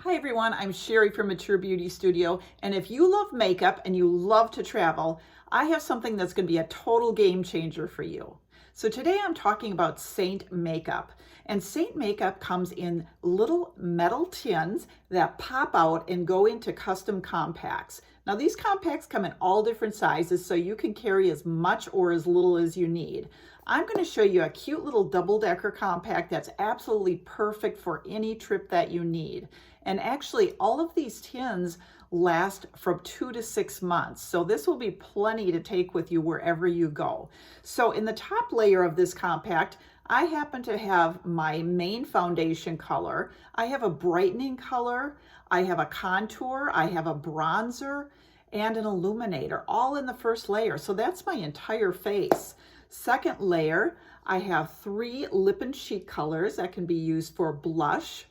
Hi everyone, I'm Sherry from Mature Beauty Studio, and if you love makeup and you love to travel, I have something that's going to be a total game changer for you. So today I'm talking about Seint makeup, and Seint makeup comes in little metal tins that pop out and go into custom compacts. Now these compacts come in all different sizes, so you can carry as much or as little as you need. I'm going to show you a cute little double-decker compact that's absolutely perfect for any trip that you need. And actually, all of these tins last from 2 to 6 months. So this will be plenty to take with you wherever you go. So in the top layer of this compact, I happen to have my main foundation color. I have a brightening color. I have a contour. I have a bronzer and an illuminator, all in the first layer. So that's my entire face. Second layer, I have 3 lip and cheek colors that can be used for blush,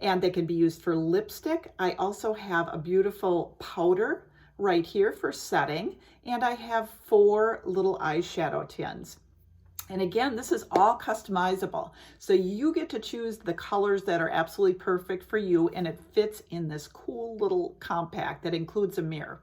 and they can be used for lipstick. I also have a beautiful powder right here for setting, and I have 4 little eyeshadow tins. And again, this is all customizable. So you get to choose the colors that are absolutely perfect for you, and it fits in this cool little compact that includes a mirror.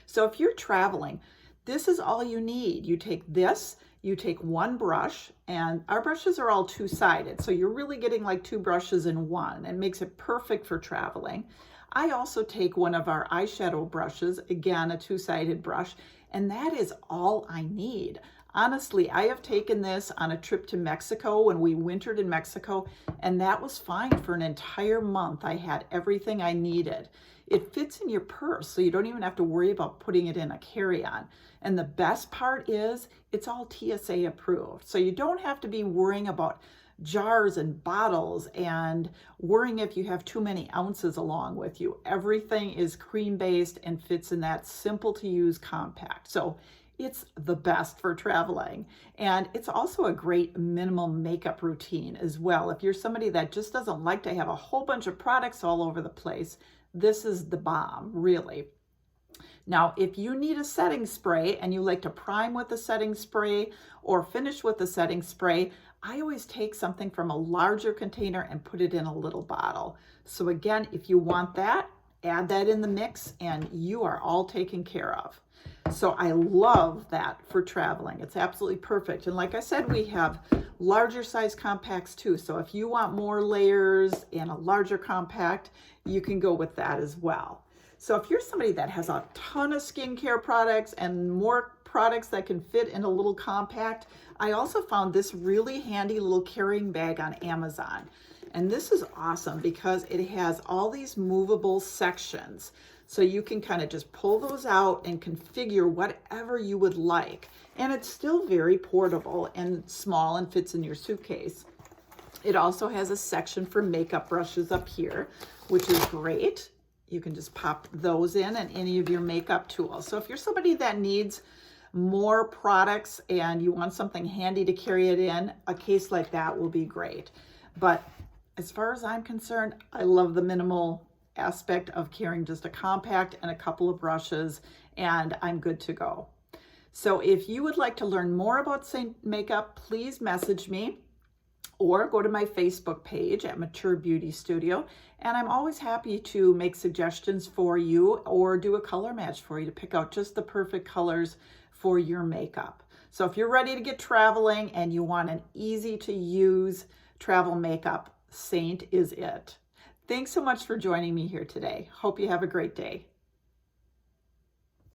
So if you're traveling, this is all you need. You take this, you take one brush, and our brushes are all two-sided, so you're really getting like 2 brushes in one, and makes it perfect for traveling. I also take one of our eyeshadow brushes, again, a 2-sided brush, and that is all I need. Honestly, I have taken this on a trip to Mexico when we wintered in Mexico, and that was fine for an entire month. I had everything I needed. It fits in your purse, so you don't even have to worry about putting it in a carry-on. And the best part is it's all TSA approved. So you don't have to be worrying about jars and bottles and worrying if you have too many ounces along with you. Everything is cream-based and fits in that simple to use compact. So it's the best for traveling. And it's also a great minimal makeup routine as well. If you're somebody that just doesn't like to have a whole bunch of products all over the place, this is the bomb, really. Now, if you need a setting spray and you like to prime with a setting spray or finish with a setting spray, I always take something from a larger container and put it in a little bottle. So again, if you want that, add that in the mix and you are all taken care of. So I love that for traveling. It's absolutely perfect. And like I said, we have larger size compacts too. So if you want more layers and a larger compact, you can go with that as well. So if you're somebody that has a ton of skincare products and more products that can fit in a little compact, I also found this really handy little carrying bag on Amazon. And this is awesome because it has all these movable sections. So you can kind of just pull those out and configure whatever you would like. And it's still very portable and small and fits in your suitcase. It also has a section for makeup brushes up here, which is great. You can just pop those in and any of your makeup tools. So if you're somebody that needs more products and you want something handy to carry it in, a case like that will be great. But as far as I'm concerned, I love the minimal aspect of carrying just a compact and a couple of brushes, and I'm good to go. So if you would like to learn more about Seint makeup, please message me or go to my Facebook page at Mature Beauty Studio. And I'm always happy to make suggestions for you or do a color match for you to pick out just the perfect colors for your makeup. So if you're ready to get traveling and you want an easy to use travel makeup, Seint is it. Thanks so much for joining me here today. Hope you have a great day.